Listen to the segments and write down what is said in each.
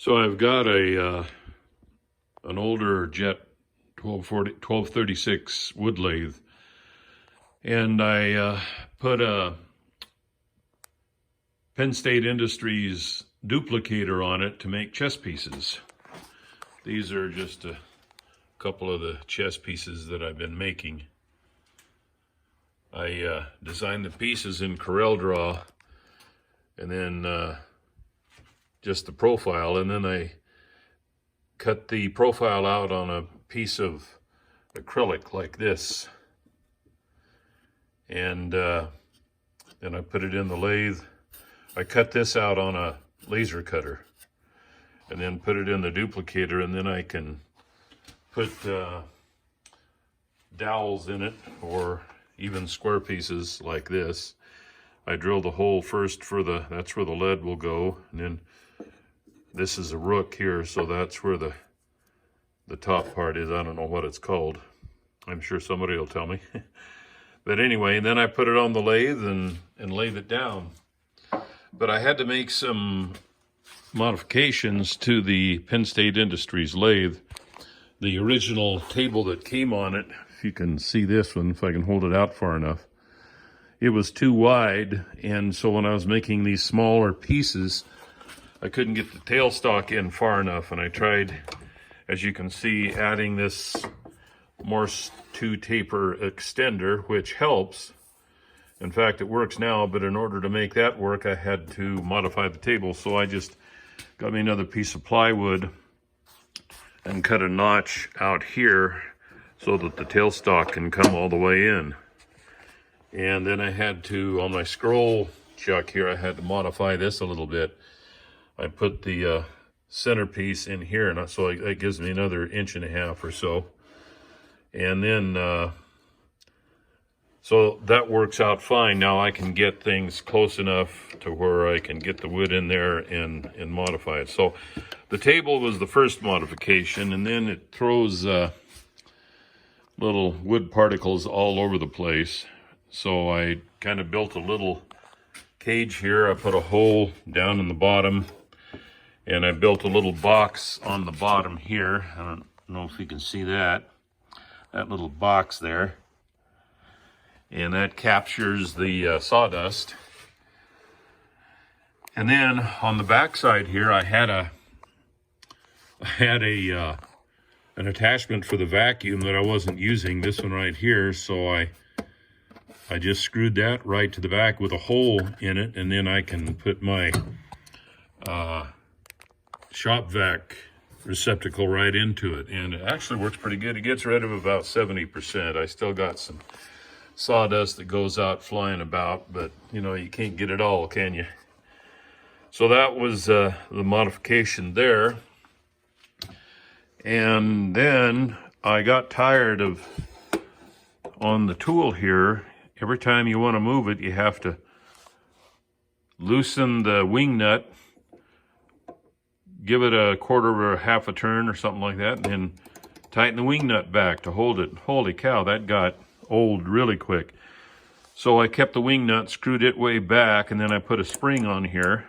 So I've got an older Jet 1236 wood lathe, and I put a Penn State Industries duplicator on it to make chess pieces. These are just a couple of the chess pieces that I've been making. I designed the pieces in CorelDRAW, and then just the profile, and then I cut the profile out on a piece of acrylic like this, and then I put it in the lathe. I cut this out on a laser cutter and then put it in the duplicator, and then I can put dowels in it, or even square pieces like this. I drill the hole first for that's where the lead will go, and then this is a rook here, so that's where the top part is. I don't know what it's called. I'm sure somebody will tell me. But anyway, then I put it on the lathe and lathe it down. But I had to make some modifications to the Penn State Industries lathe. The original table that came on it, if you can see this one, if I can hold it out far enough, it was too wide, and so when I was making these smaller pieces, I couldn't get the tailstock in far enough, and I tried, as you can see, adding this Morse 2 taper extender, which helps. In fact, it works now, but in order to make that work, I had to modify the table. So I just got me another piece of plywood and cut a notch out here so that the tailstock can come all the way in. And then I had to, on my scroll chuck here, I had to modify this a little bit. I put the centerpiece in here, and so that gives me another 1.5 inches or so. And then, so that works out fine. Now I can get things close enough to where I can get the wood in there and modify it. So the table was the first modification, and then it throws little wood particles all over the place. So I kind of built a little cage here. I put a hole down in the bottom, and I built a little box on the bottom here. I don't know if you can see that little box there. And that captures the sawdust. And then on the back side here, I had an attachment for the vacuum that I wasn't using, this one right here, so I just screwed that right to the back with a hole in it, and then I can put my shop vac receptacle right into it, and it actually works pretty good. It gets rid of about 70%. I still got some sawdust that goes out flying about, but you know, you can't get it all, can you? So that was the modification there. And then I got tired of, on the tool here, every time you want to move it, you have to loosen the wing nut, give it a quarter or a half a turn or something like that, and then tighten the wing nut back to hold it. Holy cow, that got old really quick. So I kept the wing nut, screwed it way back, and then I put a spring on here,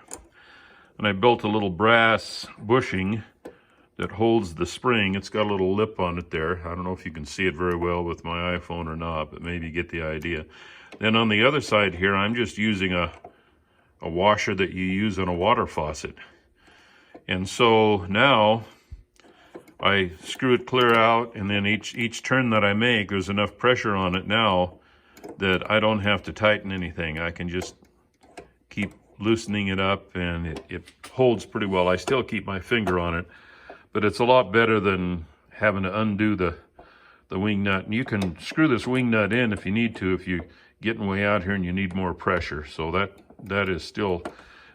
and I built a little brass bushing that holds the spring. It's got a little lip on it there. I don't know if you can see it very well with my iPhone or not, but maybe you get the idea. Then on the other side here, I'm just using a washer that you use on a water faucet. And so now I screw it clear out, and then each turn that I make, there's enough pressure on it now that I don't have to tighten anything. I can just keep loosening it up, and it holds pretty well. I still keep my finger on it, but it's a lot better than having to undo the wing nut. And you can screw this wing nut in if you need to, if you're getting way out here and you need more pressure. So that is still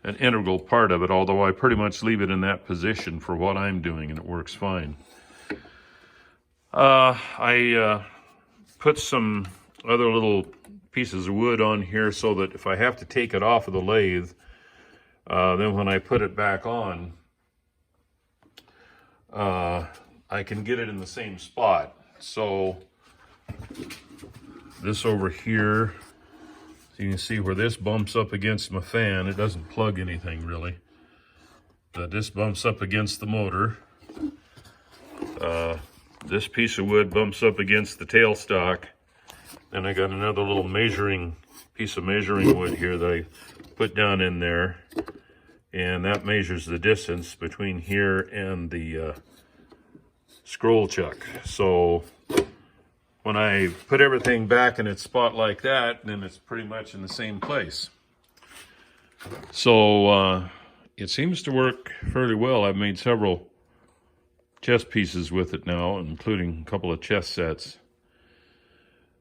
an integral part of it, although I pretty much leave it in that position for what I'm doing, and it works fine. I put some other little pieces of wood on here so that if I have to take it off of the lathe, then when I put it back on, I can get it in the same spot. So this over here, so you can see where this bumps up against my fan. It doesn't plug anything really. this bumps up against the motor. This piece of wood bumps up against the tailstock. Then I got another little piece of measuring wood here that I put down in there, and that measures the distance between here and the scroll chuck. So when I put everything back in its spot like that, then it's pretty much in the same place. So it seems to work fairly well. I've made several chest pieces with it now, including a couple of chest sets.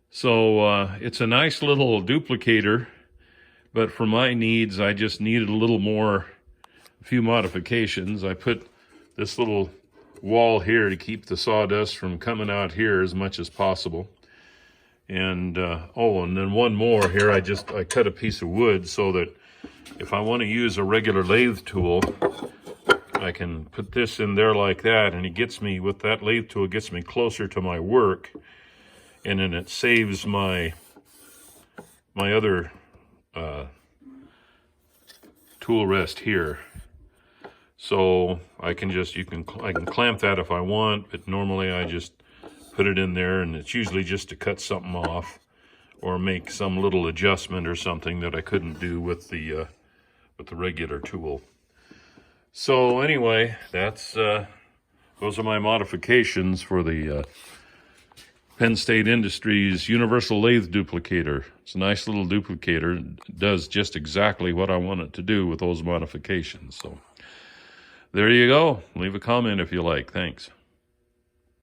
So it's a nice little duplicator, but for my needs, I just needed a few modifications. I put this little wall here to keep the sawdust from coming out here as much as possible. And and then one more here, I cut a piece of wood so that if I want to use a regular lathe tool, I can put this in there like that, and it gets me, with that lathe tool, it gets me closer to my work, and then it saves my other tool rest here. So I can clamp that if I want, but normally I just put it in there, and it's usually just to cut something off or make some little adjustment or something that I couldn't do with the regular tool. So anyway, those are my modifications for the Penn State Industries Universal Lathe Duplicator. It's a nice little duplicator. It does just exactly what I want it to do with those modifications. So there you go. Leave a comment if you like. Thanks.